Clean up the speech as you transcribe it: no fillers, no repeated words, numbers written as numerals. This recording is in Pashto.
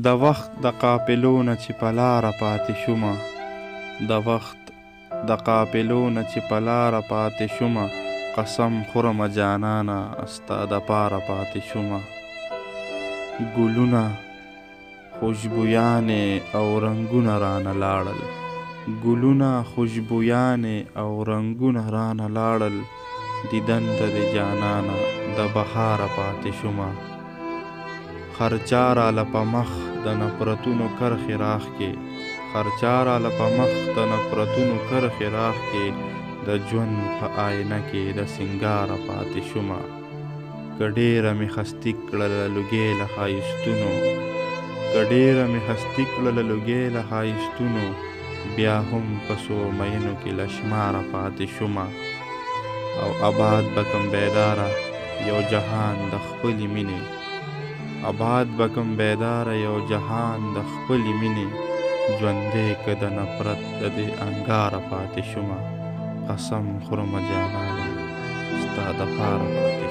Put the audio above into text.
د وخت د قافلو نه چې په لاره پاتې شومه، د وخت د قافلو نه چې په لاره پاتې شومه، قسم خورمه جانانه ستا د پاره پاتې شومه. ګلونه خوشبویانې او رنګونه رانه لاړل، ګلونه خوشبویانې او رنګونه رانه لاړل، دیدن ته د جانانه د بهاره پاتې شومه. خرچا راله په مخ د نفرتونو کرښې راښکې، خرچا راله په مخ د نفرتونو کرښې راښکې، د ژوند په آینه کې د سینګاره پاتې شومه. که ډېره مې خستي کړله لوګی له ښایستونو، که ډېره مې خستي کړله لوګی له ښایستونو، بیا هم په څو مینو کې له شماره پاتې شومه. او آباد به کم بیداره یو جهان د خپلې مینې، آباد به کم بیداره یو جهان د خپلې مینې، ژوندی که د نفرت د دې انګاره پاتې شومه. قسم خورمه جانانه ستا د پاره پاتې